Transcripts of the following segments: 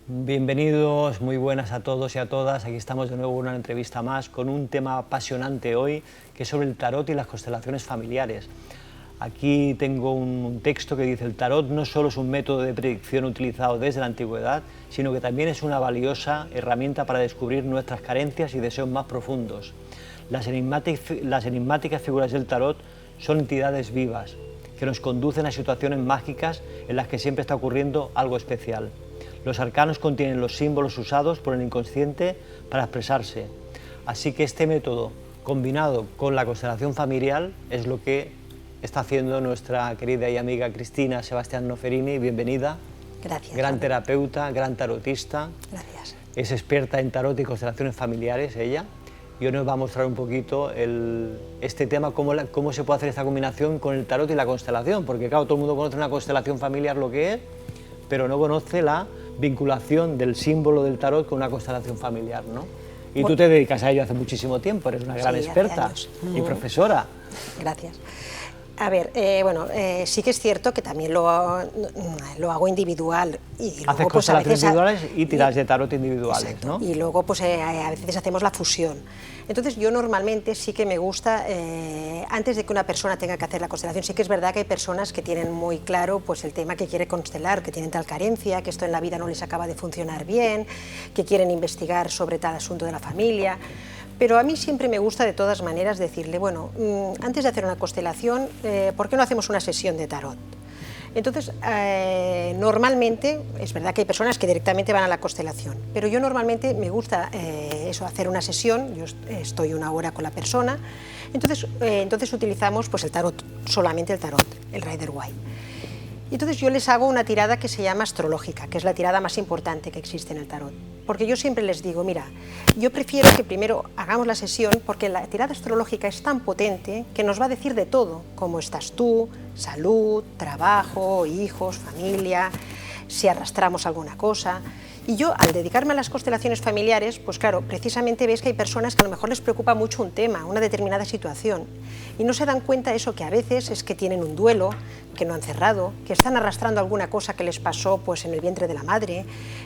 Bienvenidos, muy buenas a todos y a todas. Aquí estamos de nuevo en una entrevista más con un tema apasionante hoy, que es sobre el tarot y las constelaciones familiares. Aquí tengo un texto que dice: el tarot no solo es un método de predicción utilizado desde la antigüedad, sino que también es una valiosa herramienta para descubrir nuestras carencias y deseos más profundos. Las enigmáticas figuras del tarot son entidades vivas que nos conducen a situaciones mágicas en las que siempre está ocurriendo algo especial. Los arcanos contienen los símbolos usados por el inconsciente para expresarse. Así que este método, combinado con la constelación familiar, es lo que está haciendo nuestra querida y amiga Cristina Sebastián Noferini. Bienvenida. Gracias. Gran terapeuta, gran tarotista. Gracias. Es experta en tarot y constelaciones familiares, ella. Y hoy nos va a mostrar un poquito este tema, cómo se puede hacer esta combinación con el tarot y la constelación. Porque claro, todo el mundo conoce una constelación familiar, lo que es, pero no conoce la vinculación del símbolo del tarot con una constelación familiar, ¿no? Y tú te dedicas a ello hace muchísimo tiempo, eres una gran experta y profesora. Gracias. A ver, sí que es cierto que también lo hago individual. Y luego, haces pues, constelaciones individuales y tiras de tarot individuales, exacto, ¿no? Y luego pues a veces hacemos la fusión. Entonces yo normalmente sí que me gusta, antes de que una persona tenga que hacer la constelación, sí que es verdad que hay personas que tienen muy claro pues el tema que quiere constelar, que tienen tal carencia, que esto en la vida no les acaba de funcionar bien, que quieren investigar sobre tal asunto de la familia. Pero a mí siempre me gusta de todas maneras decirle, bueno, antes de hacer una constelación, ¿por qué no hacemos una sesión de tarot? Entonces, normalmente, es verdad que hay personas que directamente van a la constelación, pero yo normalmente me gusta hacer una sesión, yo estoy una hora con la persona, entonces utilizamos pues el tarot, solamente el tarot, el Rider-Waite. Entonces yo les hago una tirada que se llama astrológica, que es la tirada más importante que existe en el tarot. Porque yo siempre les digo, mira, yo prefiero que primero hagamos la sesión porque la tirada astrológica es tan potente que nos va a decir de todo, cómo estás tú, salud, trabajo, hijos, familia, si arrastramos alguna cosa. Y yo, al dedicarme a las constelaciones familiares, pues claro, precisamente ves que hay personas que a lo mejor les preocupa mucho un tema, una determinada situación, y no se dan cuenta de eso, que a veces es que tienen un duelo, que no han cerrado, que están arrastrando alguna cosa que les pasó pues en el vientre de la madre,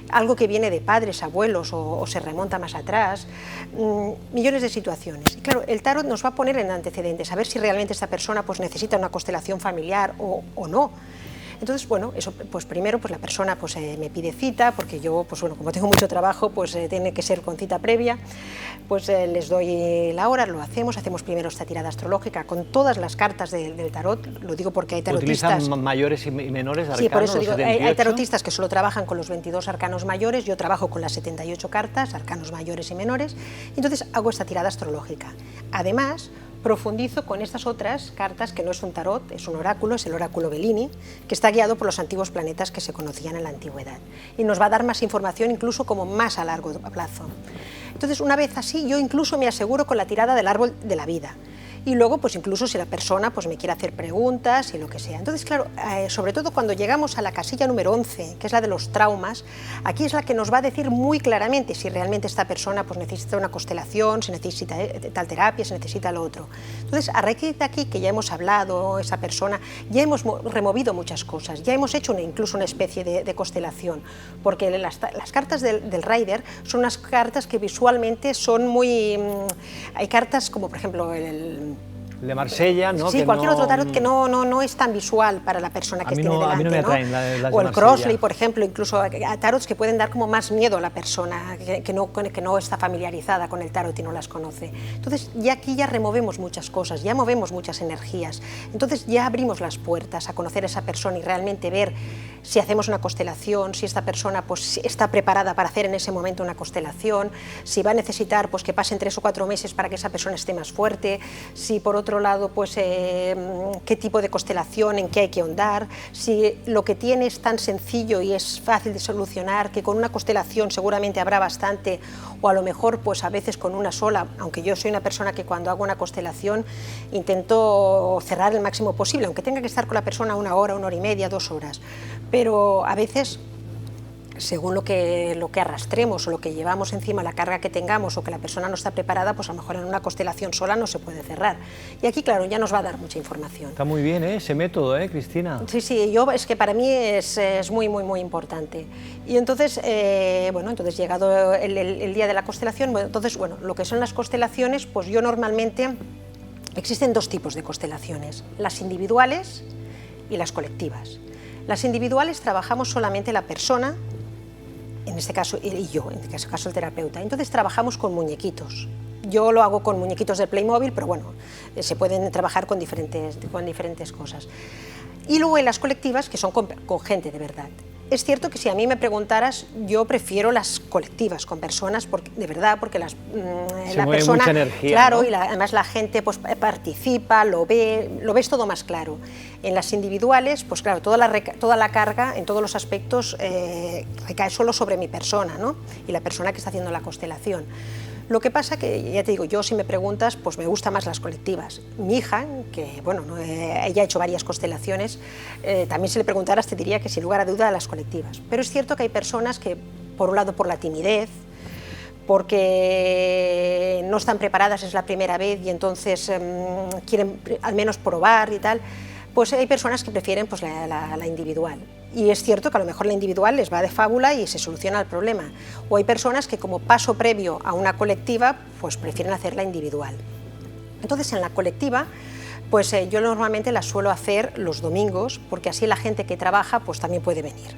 algo que viene de padres, abuelos o se remonta más atrás, millones de situaciones. Y claro, el tarot nos va a poner en antecedentes, a ver si realmente esta persona pues necesita una constelación familiar o no. Entonces, bueno, eso, pues primero pues la persona pues, me pide cita, porque yo, pues bueno, como tengo mucho trabajo, pues tiene que ser con cita previa, pues les doy la hora, lo hacemos primero esta tirada astrológica con todas las cartas del tarot, lo digo porque hay tarotistas... ¿Utilizan mayores y menores arcanos? Sí, por eso digo, hay tarotistas que solo trabajan con los 22 arcanos mayores, yo trabajo con las 78 cartas, arcanos mayores y menores, entonces hago esta tirada astrológica. Además, profundizo con estas otras cartas, que no es un tarot, es un oráculo, es el oráculo Bellini, que está guiado por los antiguos planetas que se conocían en la antigüedad. Y nos va a dar más información, incluso como más a largo plazo. Entonces, una vez así, yo incluso me aseguro con la tirada del árbol de la vida. Y luego, pues incluso si la persona pues, me quiere hacer preguntas y lo que sea. Entonces, claro, sobre todo cuando llegamos a la casilla número 11, que es la de los traumas, aquí es la que nos va a decir muy claramente si realmente esta persona pues, necesita una constelación, si necesita tal terapia, si necesita lo otro. Entonces, a raíz de aquí que ya hemos hablado, esa persona, ya hemos removido muchas cosas, ya hemos hecho incluso una especie de constelación, porque las cartas del Rider son unas cartas que visualmente son muy... hay cartas como, por ejemplo, el de Marsella, ¿no? Sí, que cualquier no, otro tarot que no es tan visual para la persona que tiene delante. A mí no me atraen las o de el Crossley, por ejemplo, incluso tarots que pueden dar como más miedo a la persona que no está familiarizada con el tarot y no las conoce. Entonces, ya aquí ya removemos muchas cosas, ya movemos muchas energías. Entonces, ya abrimos las puertas a conocer a esa persona y realmente ver si hacemos una constelación, si esta persona pues, está preparada para hacer en ese momento una constelación, si va a necesitar pues, que pasen 3 o 4 meses para que esa persona esté más fuerte, si por otro lado, pues, qué tipo de constelación, en qué hay que ahondar, si lo que tiene es tan sencillo y es fácil de solucionar, que con una constelación seguramente habrá bastante, o a lo mejor pues, a veces con una sola, aunque yo soy una persona que cuando hago una constelación intento cerrar el máximo posible, aunque tenga que estar con la persona 1 hora, 1 hora y media, 2 horas, pero a veces según lo que arrastremos o lo que llevamos encima, la carga que tengamos o que la persona no está preparada, pues a lo mejor en una constelación sola no se puede cerrar. Y aquí, claro, ya nos va a dar mucha información. Está muy bien, ese método, Cristina. Sí, sí, es que para mí es muy, muy, muy importante. Y entonces, bueno, entonces llegado el día de la constelación, bueno, entonces, bueno, lo que son las constelaciones, pues yo normalmente, existen dos tipos de constelaciones, las individuales y las colectivas. Las individuales trabajamos solamente la persona, en este caso, y yo, en este caso el terapeuta. Entonces trabajamos con muñequitos. Yo lo hago con muñequitos de Playmobil, pero bueno, se pueden trabajar con diferentes cosas. Y luego en las colectivas, que son con gente de verdad. Es cierto que si a mí me preguntaras, yo prefiero las colectivas, con personas, de verdad, porque la persona, mucha energía, claro, ¿no? Y además la gente pues, participa, lo ves todo más claro. En las individuales, pues claro, toda la carga, en todos los aspectos, recae solo sobre mi persona, ¿no? Y la persona que está haciendo la constelación. Lo que pasa que, ya te digo, yo si me preguntas, pues me gustan más las colectivas. Mi hija, que bueno, ella ha hecho varias constelaciones, también si le preguntaras te diría que sin lugar a duda las colectivas. Pero es cierto que hay personas que, por un lado por la timidez, porque no están preparadas, es la primera vez y entonces quieren al menos probar y tal, pues hay personas que prefieren pues, la individual. Y es cierto que a lo mejor la individual les va de fábula y se soluciona el problema. O hay personas que como paso previo a una colectiva, pues prefieren hacer la individual. Entonces en la colectiva, pues yo normalmente la suelo hacer los domingos, porque así la gente que trabaja pues también puede venir.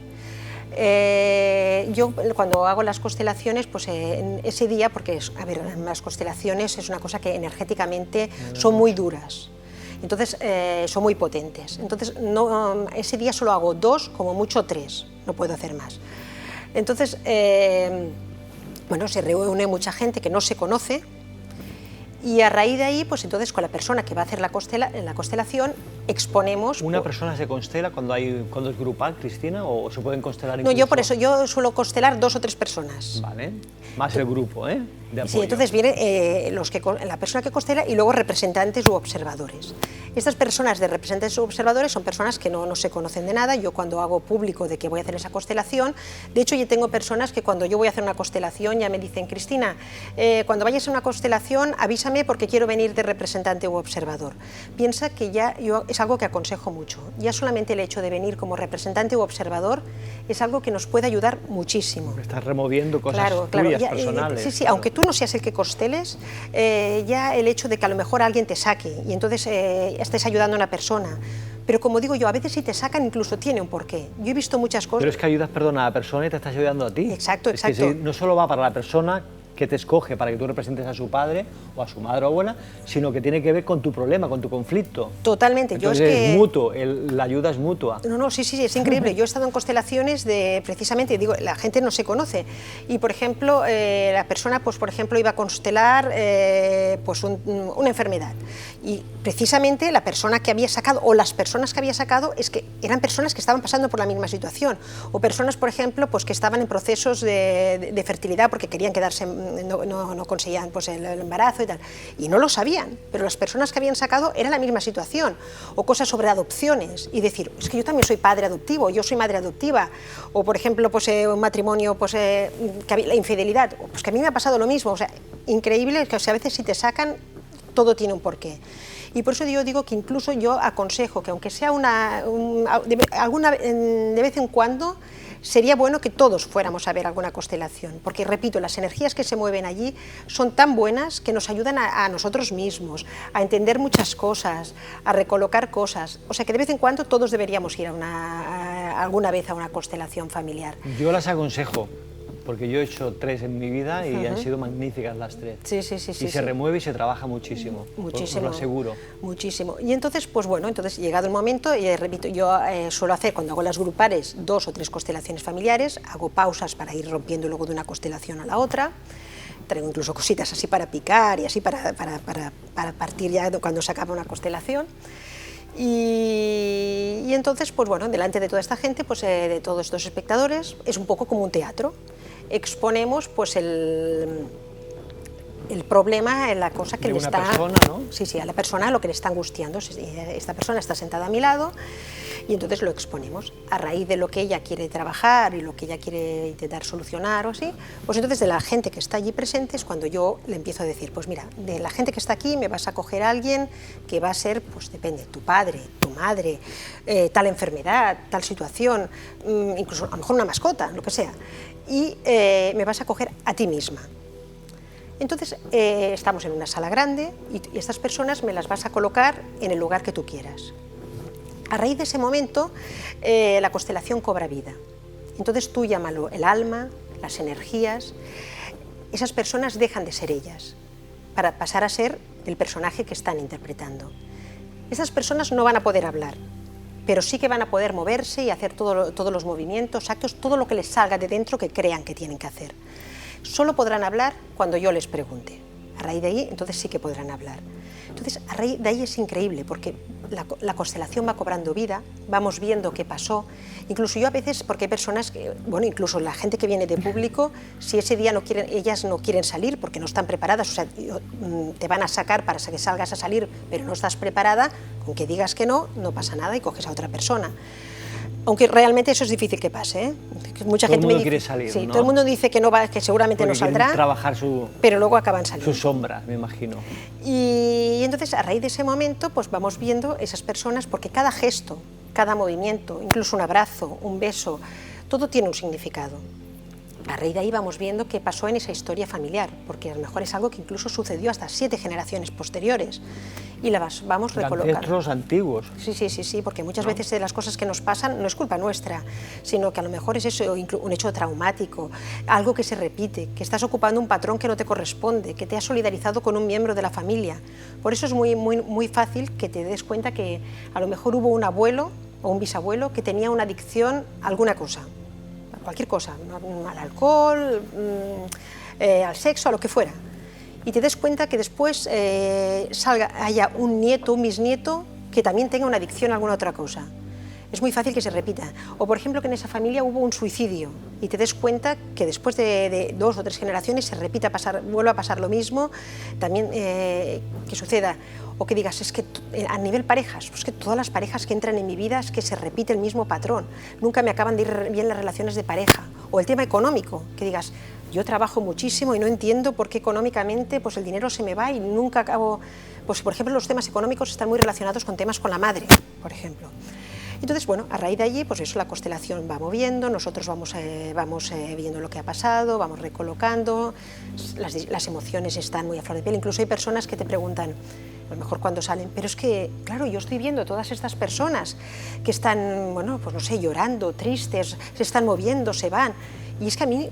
Yo cuando hago las constelaciones, pues en ese día, porque a ver, las constelaciones es una cosa que energéticamente son muy duras. Entonces son muy potentes. Entonces ese día solo hago 2, como mucho 3, no puedo hacer más. Entonces, bueno, se reúne mucha gente que no se conoce y a raíz de ahí, pues entonces con la persona que va a hacer la constelación exponemos... ¿Una persona se constela cuando es grupal, Cristina, o se pueden constelar incluso? No, yo por eso, yo suelo constelar 2 o 3 personas. Vale, más el grupo, de apoyo. Sí, entonces viene la persona que constela y luego representantes u observadores. Estas personas de representantes u observadores son personas que no se conocen de nada. Yo cuando hago público de que voy a hacer esa constelación, de hecho yo tengo personas que cuando yo voy a hacer una constelación ya me dicen, Cristina, cuando vayas a una constelación avísame porque quiero venir de representante u observador. Piensa que ya es algo que aconsejo mucho. Ya solamente el hecho de venir como representante u observador es algo que nos puede ayudar muchísimo. Estás removiendo cosas tuyas, personales. Sí, claro. Aunque tú no seas el que consteles, ya el hecho de que a lo mejor alguien te saque y entonces estés ayudando a una persona. Pero como digo yo, a veces si te sacan incluso tiene un porqué. Yo he visto muchas cosas... Pero es que ayudas, perdona, a la persona y te estás ayudando a ti. Exacto, es que no solo va para la persona que te escoge para que tú representes a su padre o a su madre o abuela, sino que tiene que ver con tu problema, con tu conflicto. Totalmente. Entonces es mutuo, la ayuda es mutua. No, sí, es increíble. Yo he estado en constelaciones de, precisamente, digo, la gente no se conoce. Y, por ejemplo, la persona, pues, por ejemplo, iba a constelar pues una enfermedad. Y, precisamente, la persona que había sacado, o las personas que había sacado, es que eran personas que estaban pasando por la misma situación. O personas, por ejemplo, pues, que estaban en procesos de fertilidad porque querían quedarse... No conseguían pues, el embarazo y tal, y no lo sabían, pero las personas que habían sacado era la misma situación, o cosas sobre adopciones, y decir, es que yo también soy padre adoptivo, yo soy madre adoptiva, o por ejemplo, pues, un matrimonio, pues, la infidelidad, pues que a mí me ha pasado lo mismo, o sea, increíble, que o sea, a veces si te sacan, todo tiene un porqué. Y por eso yo digo que incluso yo aconsejo que aunque sea de vez en cuando, sería bueno que todos fuéramos a ver alguna constelación, porque repito, las energías que se mueven allí son tan buenas que nos ayudan a nosotros mismos, a entender muchas cosas, a recolocar cosas, o sea que de vez en cuando todos deberíamos ir alguna vez a una constelación familiar. Yo las aconsejo, porque yo he hecho 3 en mi vida y han sido magníficas las 3. Sí. Y se remueve y se trabaja muchísimo. Muchísimo. Os lo aseguro. Muchísimo. Y entonces, pues bueno, llegado el momento, y repito, yo suelo hacer, cuando hago las grupales, 2 o 3 constelaciones familiares, hago pausas para ir rompiendo luego de una constelación a la otra, traigo incluso cositas así para picar y así para partir ya cuando se acaba una constelación. Y entonces, pues bueno, delante de toda esta gente, pues de todos estos espectadores, es un poco como un teatro. Exponemos pues el problema, la cosa que de le una está... persona, ¿no? Sí, sí, a la persona lo que le está angustiando. Esta persona está sentada a mi lado y entonces lo exponemos. A raíz de lo que ella quiere trabajar y lo que ella quiere intentar solucionar o así, pues entonces de la gente que está allí presente es cuando yo le empiezo a decir, pues mira, de la gente que está aquí me vas a coger a alguien que va a ser, pues depende, tu padre, tu madre, tal enfermedad, tal situación, incluso a lo mejor una mascota, lo que sea, y me vas a coger a ti misma. Entonces, estamos en una sala grande y estas personas me las vas a colocar en el lugar que tú quieras. A raíz de ese momento, la constelación cobra vida. Entonces tú llámalo el alma, las energías. Esas personas dejan de ser ellas para pasar a ser el personaje que están interpretando. Esas personas no van a poder hablar, pero sí que van a poder moverse y hacer todos los movimientos, actos, todo lo que les salga de dentro que crean que tienen que hacer. Solo podrán hablar cuando yo les pregunte. A raíz de ahí, entonces sí que podrán hablar. Entonces, a raíz de ahí es increíble, porque la constelación va cobrando vida, vamos viendo qué pasó. Incluso yo a veces, porque hay personas que, bueno, incluso la gente que viene de público, si ese día no quieren, ellas no quieren salir porque no están preparadas, o sea, te van a sacar para que salgas a salir, pero no estás preparada, con que digas que no, no pasa nada y coges a otra persona. Aunque realmente eso es difícil que pase, ¿eh? Mucha Todo gente el mundo me dice, quiere salir, sí, ¿no? todo el mundo dice que no va, que seguramente Porque no saldrá, quieren trabajar pero luego acaban saliendo. su sombra, me imagino. Y entonces, a raíz de ese momento, pues vamos viendo esas personas, porque cada gesto, cada movimiento, incluso un abrazo, un beso, todo tiene un significado. A raíz de ahí vamos viendo qué pasó en esa historia familiar, porque a lo mejor es algo que incluso sucedió hasta 7 generaciones posteriores, y la vamos recolocando. Ancestros antiguos. Sí, porque muchas veces de las cosas que nos pasan no es culpa nuestra, sino que a lo mejor es eso, un hecho traumático, algo que se repite, que estás ocupando un patrón que no te corresponde, que te has solidarizado con un miembro de la familia. Por eso es muy fácil que te des cuenta que a lo mejor hubo un abuelo o un bisabuelo que tenía una adicción a alguna cosa, a cualquier cosa, al alcohol, al sexo, a lo que fuera. Y te des cuenta que después haya un nieto, un bisnieto, que también tenga una adicción a alguna otra cosa. Es muy fácil que se repita. O, por ejemplo, que en esa familia hubo un suicidio y te des cuenta que después de 2 o 3 generaciones se repita, vuelva a pasar lo mismo, también que suceda. O que digas, es que a nivel parejas, pues que todas las parejas que entran en mi vida es que se repite el mismo patrón. Nunca me acaban de ir bien las relaciones de pareja. O el tema económico, que digas, yo trabajo muchísimo y no entiendo por qué económicamente pues el dinero se me va y nunca acabo... Pues, por ejemplo, los temas económicos están muy relacionados con temas con la madre, por ejemplo. Entonces, bueno, a raíz de allí, pues eso, la constelación va moviendo, nosotros vamos viendo lo que ha pasado, vamos recolocando, las emociones están muy a flor de piel. Incluso hay personas que te preguntan, a lo mejor cuando salen, pero es que, claro, yo estoy viendo todas estas personas que están, bueno, pues no sé, llorando, tristes, se están moviendo, se van. Y es que a mí,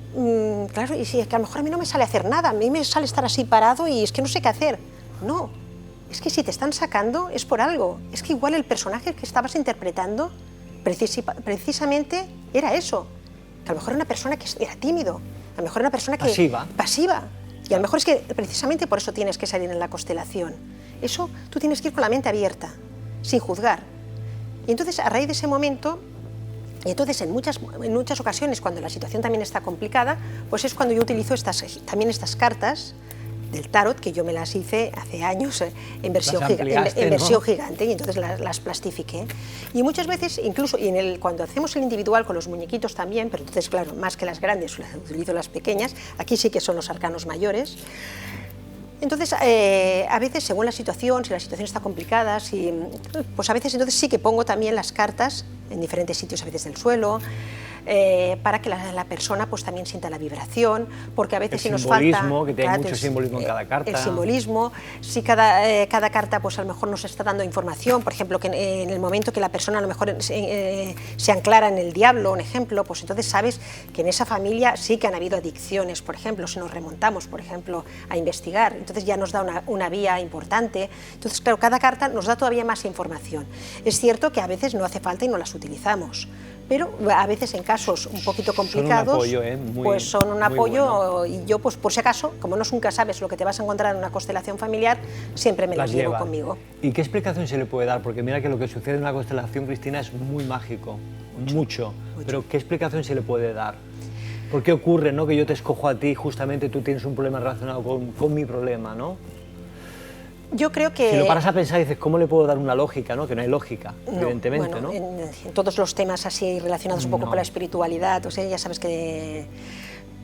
claro, y si es que a lo mejor a mí no me sale hacer nada, a mí me sale estar así parado y es que no sé qué hacer. No, es que si te están sacando es por algo. Es que igual el personaje que estabas interpretando precisamente era eso. Que a lo mejor era una persona que era tímido, a lo mejor era una persona que... Pasiva. Y a lo mejor es que precisamente por eso tienes que salir en la constelación. Eso tú tienes que ir con la mente abierta, sin juzgar. Y entonces, a raíz de ese momento, y entonces en muchas ocasiones, cuando la situación también está complicada, pues es cuando yo utilizo también estas cartas del tarot, que yo me las hice hace años en versión gigante, y entonces las plastifiqué. Y muchas veces, incluso cuando hacemos el individual con los muñequitos también, pero entonces, claro, más que las grandes, utilizo las pequeñas, aquí sí que son los arcanos mayores. Entonces, a veces, según la situación, si la situación está complicada, pues a veces entonces sí que pongo también las cartas en diferentes sitios, a veces del suelo, para que la persona pues también sienta la vibración, porque a veces si nos falta... El simbolismo, que hay mucho simbolismo en cada carta. El simbolismo, si cada carta pues a lo mejor nos está dando información, por ejemplo, que en el momento que la persona a lo mejor se anclara en el diablo, un ejemplo, pues entonces sabes que en esa familia sí que han habido adicciones, por ejemplo, si nos remontamos, por ejemplo, a investigar, entonces ya nos da una vía importante. Entonces, claro, cada carta nos da todavía más información. Es cierto que a veces no hace falta y no las utilizamos, pero a veces en casos un poquito complicados, son un apoyo, pues son un apoyo, bueno. Y yo pues por si acaso, como nunca sabes lo que te vas a encontrar en una constelación familiar, siempre me las llevo conmigo. ¿Y qué explicación se le puede dar? Porque mira que lo que sucede en una constelación, Cristina, es muy mágico, mucho. Pero ¿qué explicación se le puede dar? ¿Por qué ocurre, ¿no?, que yo te escojo a ti, justamente tú tienes un problema relacionado con mi problema, ¿no? Yo creo que... Si lo paras a pensar y dices, ¿cómo le puedo dar una lógica, no? Que no hay lógica, evidentemente, bueno, ¿no? En todos los temas así relacionados un poco con la espiritualidad, o sea, ya sabes que...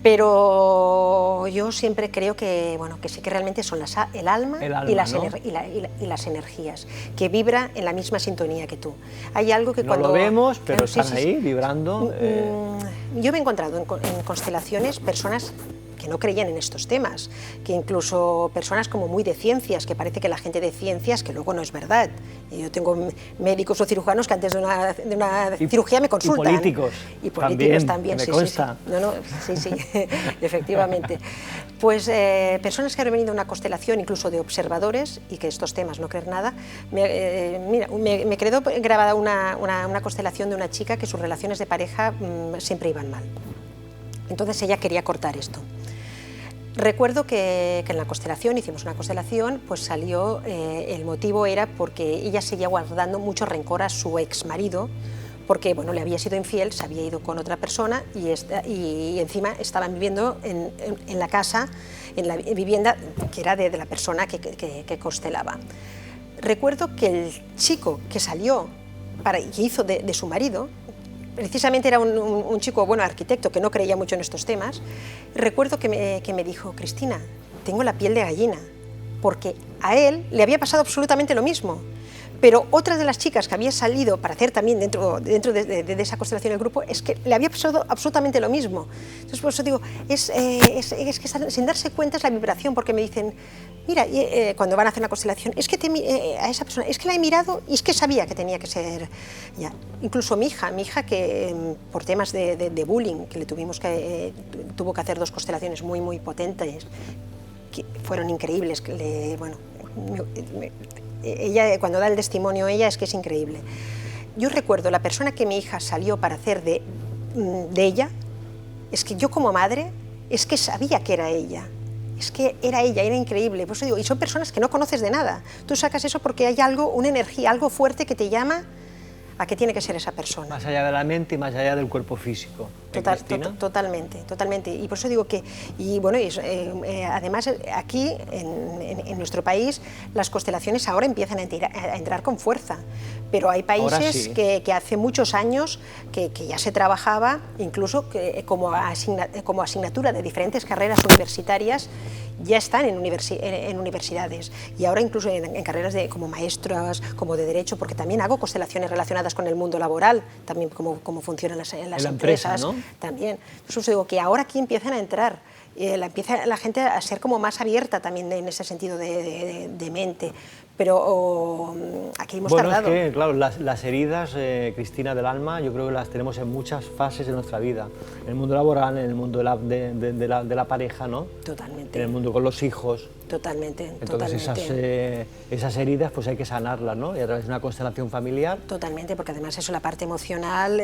Pero yo siempre creo que, bueno, que sí que realmente son el alma y las energías, que vibra en la misma sintonía que tú. Hay algo que no cuando... lo vemos, pero están ahí, vibrando. Yo me he encontrado en constelaciones personas que no creían en estos temas, que incluso personas como muy de ciencias, que parece que la gente de ciencias, que luego no es verdad. Yo tengo médicos o cirujanos que antes de una cirugía me consultan. Y políticos también, me sí, consta. sí. No, sí, efectivamente. Pues personas que han venido a una constelación, incluso de observadores, y que estos temas no creen nada, me quedó grabada una constelación de una chica que sus relaciones de pareja siempre iban mal. Entonces ella quería cortar esto. Recuerdo que en la constelación, hicimos una constelación, pues salió, el motivo era porque ella seguía guardando mucho rencor a su ex marido, porque bueno, le había sido infiel, se había ido con otra persona y encima estaban viviendo en la casa, en la vivienda que era de la persona que constelaba. Recuerdo que el chico que salió, que hizo de su marido, precisamente era un chico, bueno, arquitecto, que no creía mucho en estos temas. Recuerdo que me dijo, Cristina, tengo la piel de gallina, porque a él le había pasado absolutamente lo mismo. Pero otra de las chicas que había salido para hacer también dentro de esa constelación del grupo, es que le había pasado absolutamente lo mismo. Entonces, por eso digo, es que sin darse cuenta es la vibración, porque me dicen, mira, cuando van a hacer una constelación, es que a esa persona, es que la he mirado y es que sabía que tenía que ser ya. Incluso mi hija que por temas de bullying, que tuvo que hacer 2 constelaciones muy potentes, que fueron increíbles, bueno, ella, cuando da el testimonio, es que es increíble. Yo recuerdo la persona que mi hija salió para hacer de ella, es que yo como madre, es que sabía que era ella. Es que era ella, era increíble. Por eso digo, y son personas que no conoces de nada. Tú sacas eso porque hay algo, una energía, algo fuerte que te llama a que tiene que ser esa persona. Más allá de la mente y más allá del cuerpo físico. Totalmente. Y por eso digo que, y bueno, además aquí en nuestro país las constelaciones ahora empiezan a entrar con fuerza, pero hay países sí, que hace muchos años que ya se trabajaba, incluso como asignatura de diferentes carreras universitarias, ya están en universidades, y ahora incluso en carreras como maestras, como de derecho, porque también hago constelaciones relacionadas con el mundo laboral, también cómo funcionan las empresas, empresa, ¿no? También. Entonces digo que ahora aquí empiezan a entrar, empieza la gente a ser como más abierta también en ese sentido de mente, pero aquí hemos tardado. Es que, claro, las heridas, Cristina, del alma, yo creo que las tenemos en muchas fases de nuestra vida, en el mundo laboral, en el mundo de la pareja, ¿no? Totalmente. En el mundo con los hijos. Totalmente. Entonces esas heridas pues hay que sanarlas, ¿no? Y a través de una constelación familiar. Totalmente, porque además eso, la parte emocional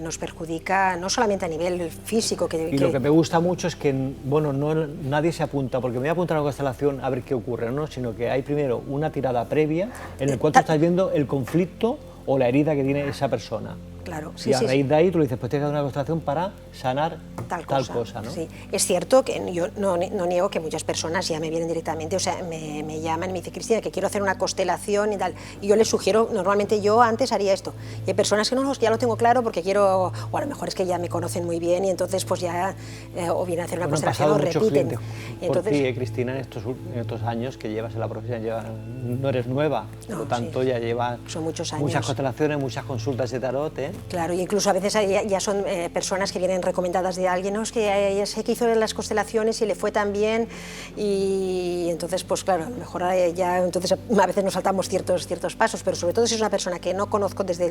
nos perjudica no solamente a nivel físico. Y lo que me gusta mucho es que, bueno, nadie se apunta, porque me voy a apuntar a una constelación a ver qué ocurre, ¿no? Sino que hay primero una tirada previa en el cual tú estás viendo el conflicto o la herida que tiene esa persona. Claro, sí, y a raíz de ahí tú le dices, pues tienes que hacer una constelación para sanar tal cosa, ¿no? Sí. Es cierto que yo no niego que muchas personas ya me vienen directamente, o sea, me llaman y me dicen, Cristina, que quiero hacer una constelación y tal, y yo les sugiero, normalmente yo antes haría esto, y hay personas que no, ya lo tengo claro porque quiero, o a lo mejor es que ya me conocen muy bien y entonces pues ya o vienen a hacer una constelación o repiten. Entonces, por ti, Cristina, en estos años que llevas en la profesión, no eres nueva, por lo tanto ya llevas muchos años. Muchas constelaciones, muchas consultas de tarot, ¿eh? Claro, y incluso a veces ya son personas que vienen recomendadas de alguien, no, es que ya sé que hizo las constelaciones y le fue tan bien, y entonces pues claro, a lo mejor entonces a veces nos saltamos ciertos pasos, pero sobre todo si es una persona que no conozco desde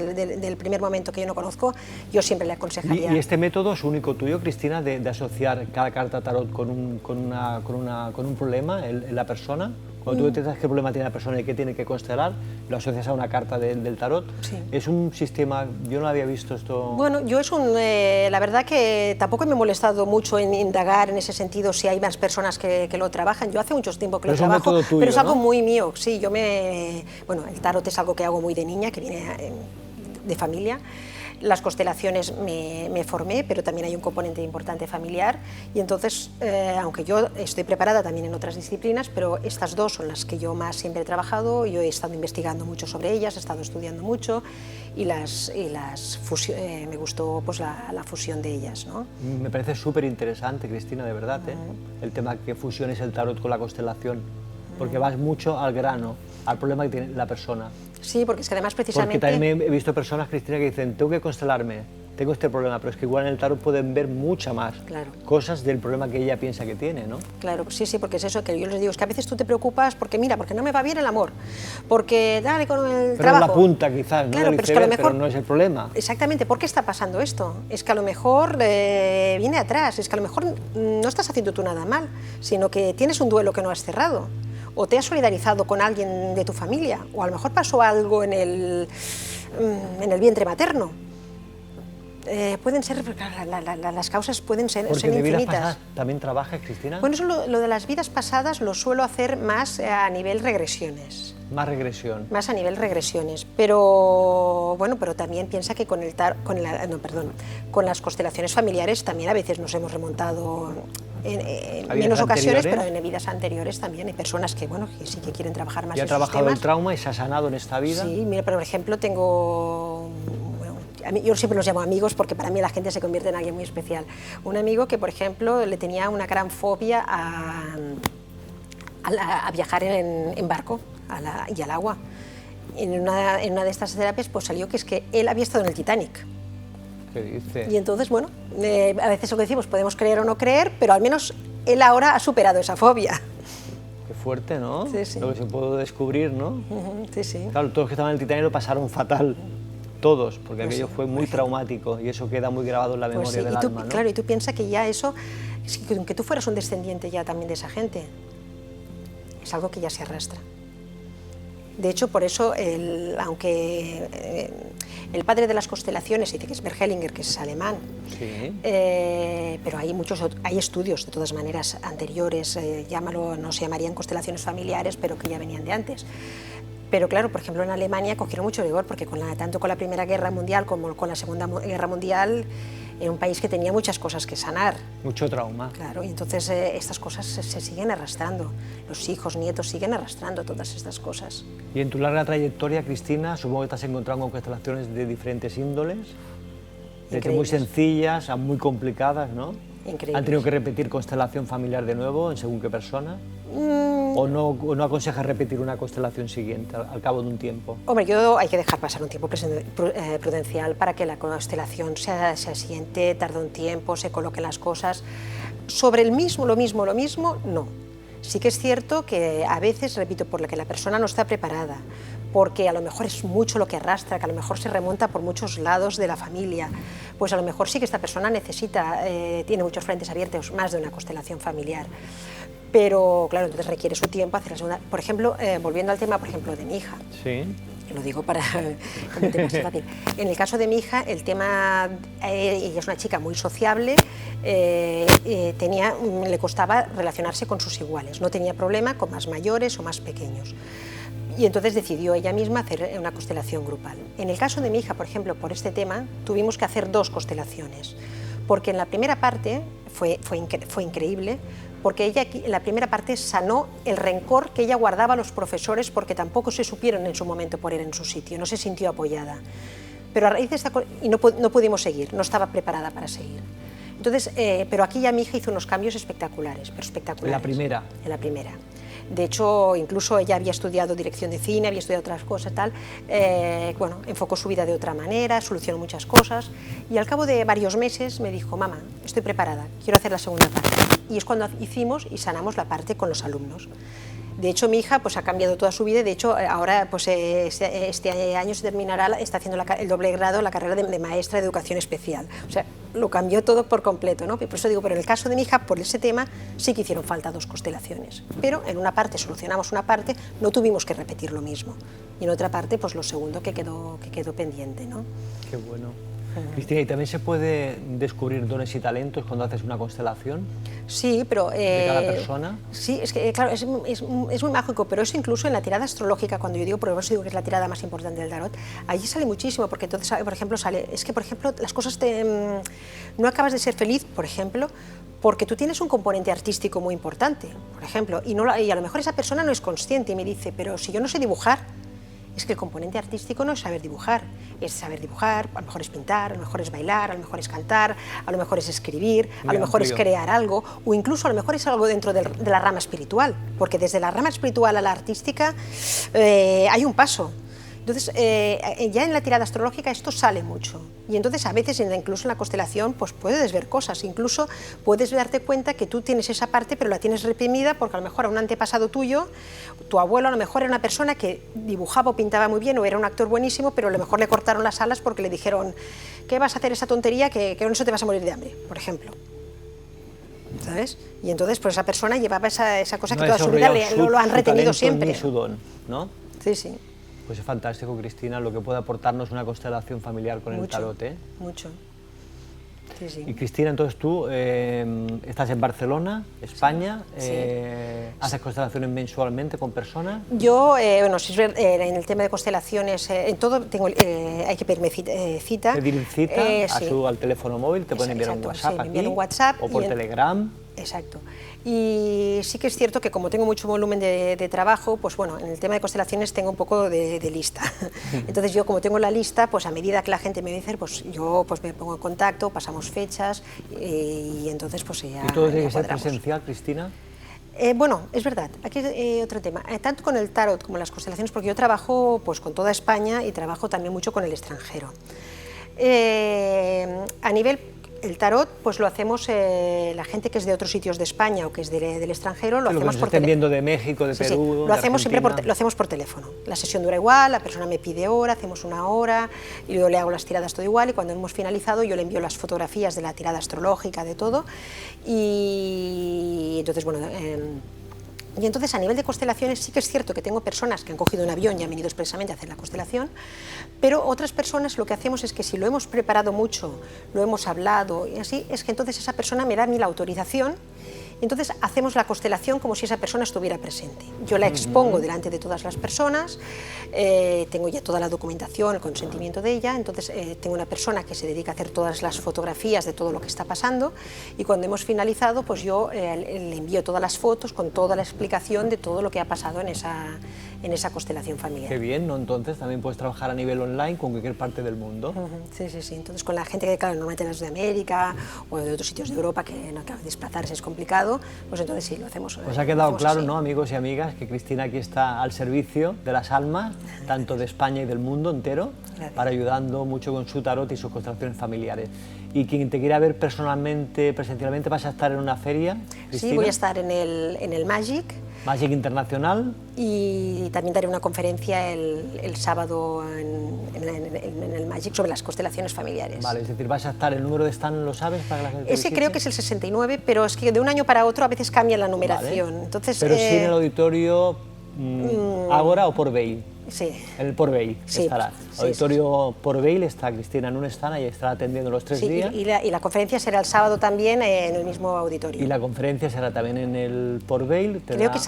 el primer momento que yo no conozco, yo siempre le aconsejaría. ¿Y este método es único tuyo, Cristina, de asociar cada carta tarot con un problema en la persona? Cuando tú entiendes qué problema tiene la persona y qué tiene que constelar, lo asocias a una carta del tarot. Sí. Es un sistema, yo no había visto esto. Bueno, yo la verdad que tampoco me he molestado mucho en indagar en ese sentido si hay más personas que lo trabajan. Yo hace mucho tiempo que lo trabajo, tuyo, pero es algo ¿no? muy mío. Sí, bueno, el tarot es algo que hago muy de niña, que viene de familia. Las constelaciones me formé, pero también hay un componente importante familiar, y entonces, aunque yo estoy preparada también en otras disciplinas, pero estas dos son las que yo más siempre he trabajado. Yo he estado investigando mucho sobre ellas, he estado estudiando mucho, y me gustó pues la fusión de ellas, ¿no? Me parece súper interesante, Cristina, de verdad, el tema que fusiones el tarot con la constelación, porque vas mucho al grano, al problema que tiene la persona. Sí, porque es que además precisamente... Porque también he visto personas, Cristina, que dicen, tengo que constelarme, tengo este problema, pero es que igual en el tarot pueden ver mucha más cosas del problema que ella piensa que tiene, ¿no? Claro, sí, sí, porque es eso que yo les digo, es que a veces tú te preocupas porque mira, porque no me va bien el amor, porque dale con el trabajo. Pero la punta quizás, ¿no? Claro, pero es que a lo mejor... pero no es el problema. Exactamente, ¿por qué está pasando esto? Es que a lo mejor viene atrás, es que a lo mejor no estás haciendo tú nada mal, sino que tienes un duelo que no has cerrado, o te has solidarizado con alguien de tu familia, o a lo mejor pasó algo en el vientre materno. Pueden ser, las causas pueden ser Porque de vidas infinitas. pasadas también trabajas, Cristina. Bueno, eso lo de las vidas pasadas lo suelo hacer más a nivel regresiones. Más regresión. Más a nivel regresiones, pero bueno, pero también piensa que con las constelaciones familiares también a veces nos hemos remontado en menos ocasiones, pero en vidas anteriores también hay personas que, bueno, que sí que quieren trabajar más. ¿Y ha trabajado el trauma y se ha sanado en esta vida? Sí, mira, por ejemplo, tengo... Yo siempre los llamo amigos porque para mí la gente se convierte en alguien muy especial. Un amigo que, por ejemplo, le tenía una gran fobia a viajar en barco y al agua. En una de estas terapias pues salió que es que él había estado en el Titanic. ¿Qué dice? Y entonces, bueno, a veces lo que decimos, podemos creer o no creer, pero al menos él ahora ha superado esa fobia. Qué fuerte, ¿no? Sí, sí. Lo que se pudo descubrir, ¿no? Sí, sí. Claro, todos los que estaban en el Titanic lo pasaron fatal. Todos, porque aquello fue muy traumático y eso queda muy grabado en la memoria del alma, ¿no? Claro, y tú piensas que ya eso, que tú fueras un descendiente ya también de esa gente, es algo que ya se arrastra. De hecho, por eso, aunque el padre de las constelaciones dice que es Bert Hellinger, que es alemán, sí. Pero hay estudios de todas maneras anteriores, no se llamarían constelaciones familiares, pero que ya venían de antes. Pero claro, por ejemplo, en Alemania cogieron mucho rigor porque tanto con la Primera Guerra Mundial como con la Segunda Guerra Mundial era un país que tenía muchas cosas que sanar. Mucho trauma. Claro, y entonces estas cosas se siguen arrastrando. Los hijos, nietos siguen arrastrando todas estas cosas. Y en tu larga trayectoria, Cristina, supongo que te has encontrado con constelaciones de diferentes índoles, desde muy sencillas a muy complicadas, ¿no? Increíbles. ¿Han tenido que repetir constelación familiar de nuevo en según qué persona? ¿O no aconsejas repetir una constelación siguiente al cabo de un tiempo? Hombre, hay que dejar pasar un tiempo prudencial para que la constelación se asiente, tarde un tiempo, se coloquen las cosas. Sobre lo mismo, no. Sí que es cierto que a veces, repito, por la que la persona no está preparada, porque a lo mejor es mucho lo que arrastra, que a lo mejor se remonta por muchos lados de la familia, pues a lo mejor sí que esta persona tiene muchos frentes abiertos, más de una constelación familiar. Pero claro, entonces requiere su tiempo hacer la segunda. Por ejemplo, volviendo al tema, por ejemplo, de mi hija. Sí. Lo digo para que no te pase fácil. En el caso de mi hija, el tema, ella es una chica muy sociable, le costaba relacionarse con sus iguales, no tenía problema con más mayores o más pequeños. Y entonces decidió ella misma hacer una constelación grupal. En el caso de mi hija, por ejemplo, por este tema, tuvimos que hacer 2 constelaciones, porque en la primera parte fue increíble, porque ella en la primera parte sanó el rencor que ella guardaba a los profesores porque tampoco se supieron en su momento poner en su sitio, no se sintió apoyada. Pero a raíz de esta y no pudimos seguir, no estaba preparada para seguir. Entonces, pero aquí ya mi hija hizo unos cambios espectaculares, pero espectaculares. ¿En la primera? En la primera. De hecho, incluso ella había estudiado dirección de cine, había estudiado otras cosas, tal. Bueno, enfocó su vida de otra manera, solucionó muchas cosas y al cabo de varios meses me dijo, mamá, estoy preparada, quiero hacer la segunda parte. Y es cuando hicimos y sanamos la parte con los alumnos. De hecho, mi hija pues, ha cambiado toda su vida y de hecho ahora pues, este año se terminará, está haciendo el doble grado, la carrera de maestra de educación especial. O sea, lo cambió todo por completo, ¿no? Por eso digo, pero en el caso de mi hija, por ese tema, sí que hicieron falta 2 constelaciones. Pero en una parte solucionamos una parte, no tuvimos que repetir lo mismo. Y en otra parte, pues lo segundo que quedó pendiente, ¿no? Qué bueno. Cristina, ¿y también se puede descubrir dones y talentos cuando haces una constelación? Sí, pero... ¿De cada persona? Sí, es que, claro, es muy mágico, pero eso incluso en la tirada astrológica, cuando yo digo, por eso digo que es la tirada más importante del tarot, allí sale muchísimo, porque entonces, por ejemplo, las cosas no acabas de ser feliz, por ejemplo, porque tú tienes un componente artístico muy importante, por ejemplo, y a lo mejor esa persona no es consciente y me dice, pero si yo no sé dibujar, es que el componente artístico no es saber dibujar, a lo mejor es pintar, a lo mejor es bailar, a lo mejor es cantar, a lo mejor es escribir, a lo mejor es crear algo, o incluso a lo mejor es algo dentro de la rama espiritual, porque desde la rama espiritual a la artística hay un paso. Entonces, ya en la tirada astrológica esto sale mucho, y entonces a veces incluso en la constelación pues puedes ver cosas, incluso puedes darte cuenta que tú tienes esa parte pero la tienes reprimida porque a lo mejor a un antepasado tuyo, tu abuelo a lo mejor era una persona que dibujaba o pintaba muy bien o era un actor buenísimo, pero a lo mejor le cortaron las alas porque le dijeron ¿qué vas a hacer esa tontería que con eso te vas a morir de hambre?, por ejemplo. ¿Sabes? Y entonces pues esa persona llevaba esa cosa que toda su vida lo han retenido siempre. Ni su don, ¿no? Sí, sí. Pues es fantástico, Cristina, lo que puede aportarnos una constelación familiar con el tarot, ¿eh? Mucho. Sí, sí. Y Cristina, entonces tú estás en Barcelona, España, sí. ¿haces constelaciones mensualmente con personas? Yo, bueno, en el tema de constelaciones, en todo hay que pedirme cita. Pedir cita sí. al teléfono móvil, te pueden enviar un WhatsApp sí, aquí, un WhatsApp o por Telegram. Exacto. Y sí que es cierto que como tengo mucho volumen de trabajo, pues bueno, en el tema de constelaciones tengo un poco de lista. Entonces yo como tengo la lista, pues a medida que la gente me dice, pues yo pues me pongo en contacto, pasamos fechas y entonces pues ya... ¿Y todo tiene que ser presencial, Cristina? Bueno, es verdad, aquí otro tema, tanto con el tarot como las constelaciones, porque yo trabajo pues con toda España y trabajo también mucho con el extranjero. A nivel... El tarot, pues lo hacemos la gente que es de otros sitios de España o que es del extranjero, lo hacemos por teléfono. viendo de México, de Perú, lo hacemos siempre lo hacemos por teléfono. La sesión dura igual, la persona me pide hora, hacemos una hora y yo le hago las tiradas todo igual y cuando hemos finalizado yo le envío las fotografías de la tirada astrológica, de todo y entonces, bueno... Y entonces a nivel de constelaciones sí que es cierto que tengo personas que han cogido un avión y han venido expresamente a hacer la constelación, pero otras personas lo que hacemos es que si lo hemos preparado mucho, lo hemos hablado y así, es que entonces esa persona me da a mí la autorización. Entonces hacemos la constelación como si esa persona estuviera presente. Yo la expongo delante de todas las personas, tengo ya toda la documentación, el consentimiento de ella, entonces tengo una persona que se dedica a hacer todas las fotografías de todo lo que está pasando y cuando hemos finalizado pues yo le envío todas las fotos con toda la explicación de todo lo que ha pasado en esa constelación familiar. Qué bien, ¿no? Entonces también puedes trabajar a nivel online con cualquier parte del mundo. Sí, sí, sí. Entonces con la gente que claro, normalmente es de América o de otros sitios de Europa que no, claro, desplazarse es complicado, pues entonces sí, lo hacemos. Pues ha quedado claro, así, ¿no, amigos y amigas, que Cristina aquí está al servicio de las almas, tanto de España y del mundo entero, para ayudando mucho con su tarot y sus constelaciones familiares. Y quien te quiera ver personalmente, presencialmente, ¿vas a estar en una feria, Cristina? Sí, voy a estar en el Magic. Magic Internacional. Y también daré una conferencia el sábado en el Magic sobre las constelaciones familiares. Vale, es decir, vas a estar, ¿el número de stand lo sabes para que la gente Ese creo que es el 69, pero es que de un año para otro a veces cambia la numeración. Vale. Entonces, pero sí en el auditorio Ágora o Port Vale. Sí. En el Port Vale sí, estará. Sí, Auditorio Port Vale está Cristina en un stand y estará atendiendo los 3 días. Y la conferencia será el sábado también en el mismo auditorio. Y la conferencia será también en el Port Vale. Creo que es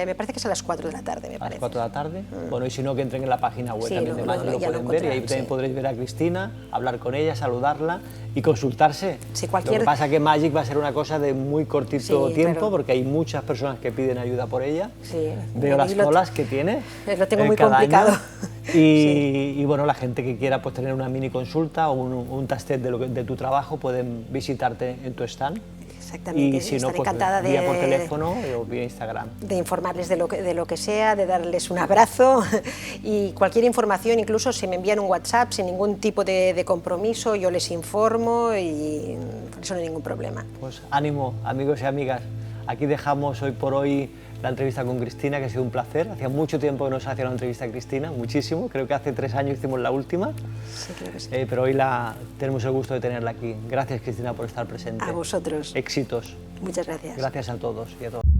me parece que es a las 4 de la tarde, me parece. A las 4 de la tarde. Bueno, y si no, que entren en la página web también de Magic, lo pueden ver y ahí también podréis ver a Cristina, hablar con ella, saludarla y consultarse. Sí, Lo que pasa es que Magic va a ser una cosa de muy cortito tiempo, claro, porque hay muchas personas que piden ayuda por ella. Sí. Veo las colas que tiene. Lo tengo muy complicado. Y bueno, la gente que quiera pues, tener una mini consulta o un tastet de tu trabajo pueden visitarte en tu stand. Exactamente, y si no, pues encantada vía por teléfono o vía Instagram. De informarles de lo que sea, de darles un abrazo y cualquier información, incluso si me envían un WhatsApp sin ningún tipo de compromiso, yo les informo y por eso no hay ningún problema. Pues ánimo, amigos y amigas. Aquí dejamos hoy por hoy la entrevista con Cristina, que ha sido un placer. Hacía mucho tiempo que no se hacía una entrevista a Cristina, muchísimo. Creo que hace 3 años hicimos la última. Sí, creo que sí. Pero hoy tenemos el gusto de tenerla aquí. Gracias, Cristina, por estar presente. A vosotros. Éxitos. Muchas gracias. Gracias a todos y a todas.